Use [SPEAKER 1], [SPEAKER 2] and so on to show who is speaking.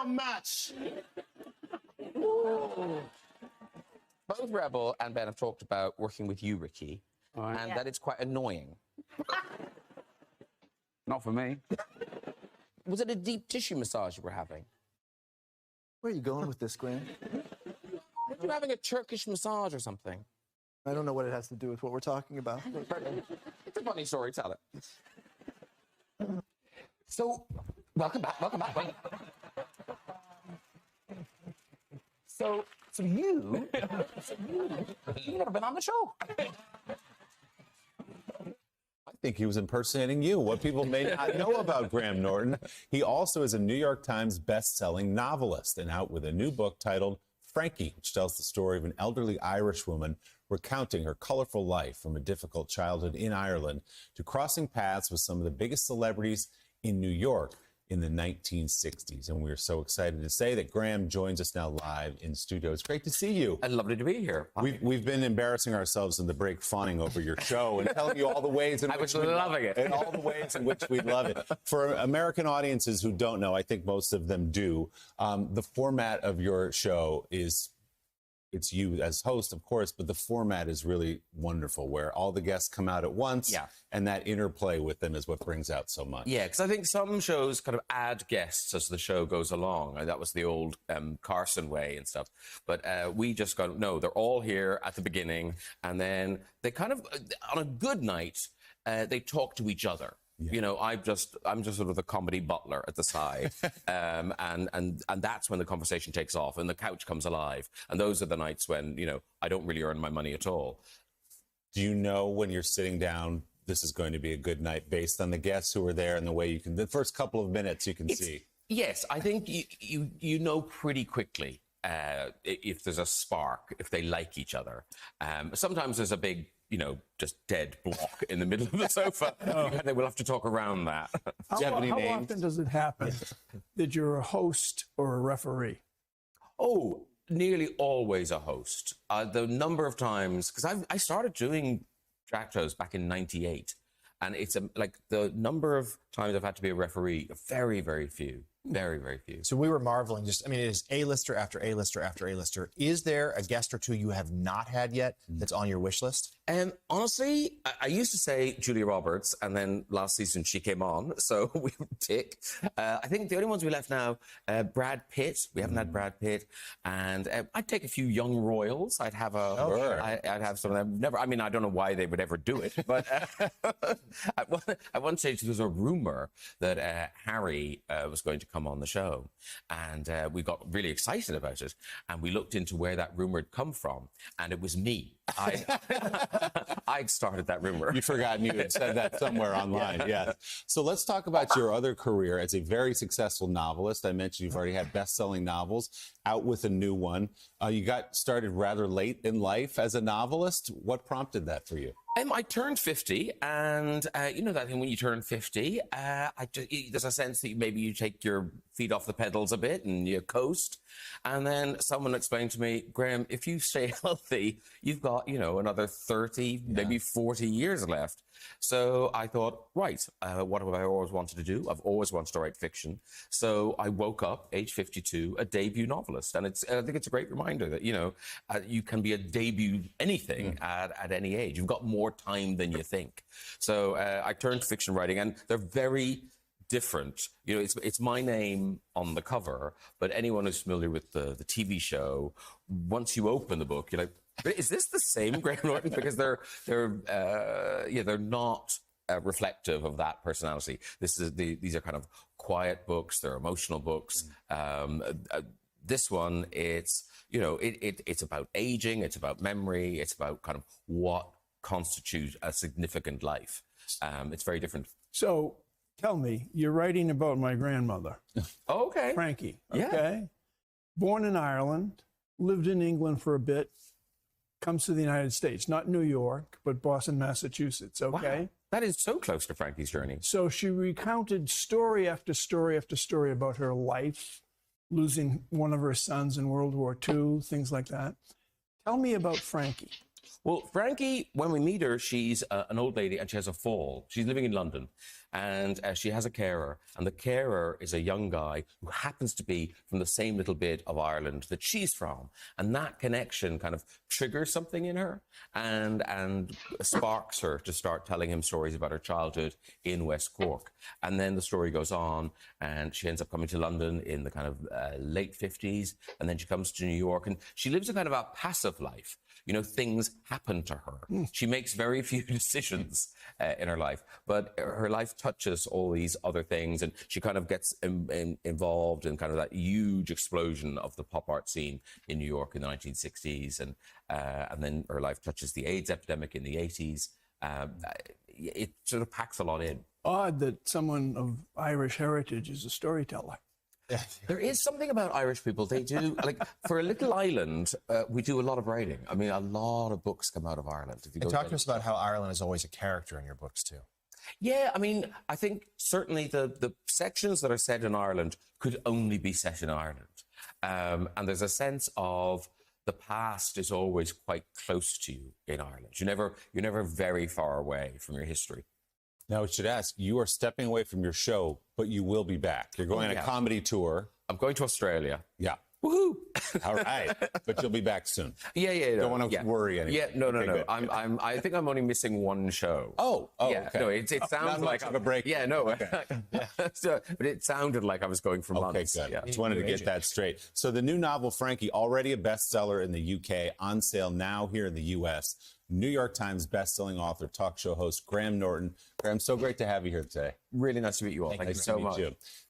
[SPEAKER 1] A match.
[SPEAKER 2] Both Rebel and Ben have talked about working with you, Ricky, and that it's quite annoying.
[SPEAKER 3] Not for me.
[SPEAKER 2] Was it a deep tissue massage you were having?
[SPEAKER 1] Where are you going with this, Graham?
[SPEAKER 2] Were you having a Turkish massage or something?
[SPEAKER 1] I don't know what it has to do with what we're talking about.
[SPEAKER 2] It's a funny story, tell it. So, welcome back. So you've never been on the show.
[SPEAKER 4] I think he was impersonating you. What people may not know about Graham Norton, he also is a New York Times best-selling novelist and out with a new book titled Frankie, which tells the story of an elderly Irish woman recounting her colorful life from a difficult childhood in Ireland to crossing paths with some of the biggest celebrities in New York in the 1960s. And we're so excited to say that Graham joins us now live in studio. It's great to see you.
[SPEAKER 2] And lovely to be here.
[SPEAKER 4] We've been embarrassing ourselves in the break, fawning over your show and telling you all the ways in which we love it. And all the ways in which we love it. For American audiences who don't know, I think most of them do, the format of your show is, it's you as host, of course, but the format is really wonderful, where all the guests come out at once, and that interplay with them is what brings out so much.
[SPEAKER 2] Yeah, because I think some shows kind of add guests as the show goes along. That was the old Carson way and stuff. But we just go, no, they're all here at the beginning, and then they kind of, on a good night, they talk to each other. Yeah. You know, I'm just sort of the comedy butler at the side, and that's when the conversation takes off and the couch comes alive. And those are the nights when, you know, I don't really earn my money at all.
[SPEAKER 4] Do you know when you're sitting down, this is going to be a good night based on the guests who are there and the way you can, the first couple of minutes you can see?
[SPEAKER 2] Yes, I think you know pretty quickly if there's a spark, if they like each other. Sometimes there's a big, you know, just dead block in the middle of the sofa. They will have to talk around that.
[SPEAKER 5] How often does it happen that you're a host or a referee?
[SPEAKER 2] Oh, nearly always a host. The number of times, because I started doing drag shows back in '98, and it's like the number of times I've had to be a referee, very, very few. Very, very few.
[SPEAKER 6] So we were marveling. Just, I mean, it is A-lister after A-lister after A-lister. Is there a guest or two you have not had yet that's on your wish list?
[SPEAKER 2] Honestly, I used to say Julia Roberts, and then last season she came on, so we would tick. I think the only ones we left now, Brad Pitt. We haven't had Brad Pitt, and I'd take a few young royals. I'd have I'd have some of them. Never. I mean, I don't know why they would ever do it, but at one stage there was a rumor that Harry was going to come on the show, and we got really excited about it, and we looked into where that rumor had come from, and it was me. I started that rumor.
[SPEAKER 4] You've forgotten you had said that somewhere online. Yeah. So let's talk about your other career as a very successful novelist. I mentioned you've already had best-selling novels, out with a new one. You got started rather late in life as a novelist. What prompted that for you?
[SPEAKER 2] I turned 50, and you know that thing when you turn 50, there's a sense that maybe you take your feet off the pedals a bit and you coast. And then someone explained to me, Graham, if you stay healthy, you've got, you know, another 30, maybe 40 years left. So I thought, right, what have I always wanted to do? I've always wanted to write fiction. So I woke up, age 52, a debut novelist. And I think it's a great reminder that, you know, you can be a debut anything at any age. You've got more time than you think. So I turned to fiction writing, and they're very different. You know, it's my name on the cover, but anyone who's familiar with the TV show, once you open the book, you're like, is this the same Graham Norton? Because they're not reflective of that personality. These are kind of quiet books. They're emotional books. This one, it's, you know, it's about aging. It's about memory. It's about kind of what constitutes a significant life. It's very different.
[SPEAKER 5] So tell me, you're writing about my grandmother.
[SPEAKER 2] Okay.
[SPEAKER 5] Frankie.
[SPEAKER 2] Yeah.
[SPEAKER 5] Okay. Born in Ireland, lived in England for a bit, comes to the United States, not New York, but Boston, Massachusetts, okay?
[SPEAKER 2] Wow. That is so close to Frankie's journey.
[SPEAKER 5] So she recounted story after story after story about her life, losing one of her sons in World War II, things like that. Tell me about Frankie.
[SPEAKER 2] Well, Frankie, when we meet her, she's an old lady and she has a fall. She's living in London. And she has a carer, and the carer is a young guy who happens to be from the same little bit of Ireland that she's from. And that connection kind of triggers something in her and sparks her to start telling him stories about her childhood in West Cork. And then the story goes on, and she ends up coming to London in the kind of late 50s, and then she comes to New York, and she lives a kind of a passive life. You know, things happen to her. She makes very few decisions in her life, but her life touches all these other things, and she kind of gets involved in kind of that huge explosion of the pop art scene in New York in the 1960s, and then her life touches the AIDS epidemic in the 80s. It sort of packs a lot in.
[SPEAKER 5] Odd that someone of Irish heritage is a storyteller.
[SPEAKER 2] There is something about Irish people. They do, like, for a little island, we do a lot of writing. I mean, a lot of books come out of Ireland. If you go
[SPEAKER 6] Talk to us about how Ireland is always a character in your books, too.
[SPEAKER 2] Yeah, I mean, I think certainly the sections that are set in Ireland could only be set in Ireland. And there's a sense of the past is always quite close to you in Ireland. You're never very far away from your history.
[SPEAKER 4] Now, I should ask, you are stepping away from your show, but you will be back. You're going on a comedy tour.
[SPEAKER 2] I'm going to Australia.
[SPEAKER 4] Yeah.
[SPEAKER 2] Woohoo!
[SPEAKER 4] All right. But you'll be back soon.
[SPEAKER 2] Yeah.
[SPEAKER 4] Don't want to worry anymore.
[SPEAKER 2] Yeah, no.
[SPEAKER 4] Good.
[SPEAKER 2] I think I'm only missing one show.
[SPEAKER 4] Oh,
[SPEAKER 2] yeah.
[SPEAKER 4] okay.
[SPEAKER 2] No, it sounds
[SPEAKER 4] Not
[SPEAKER 2] like
[SPEAKER 4] much of a break.
[SPEAKER 2] Yeah, no.
[SPEAKER 4] Okay.
[SPEAKER 2] So, but it sounded like I was going for months.
[SPEAKER 4] Okay, good.
[SPEAKER 2] Yeah.
[SPEAKER 4] Just wanted to get that straight. So the new novel, Frankie, already a bestseller in the UK, on sale now here in the US. New York Times bestselling author, talk show host Graham Norton. Graham, so great to have you here today.
[SPEAKER 2] Really nice to meet you all. Thank you so much.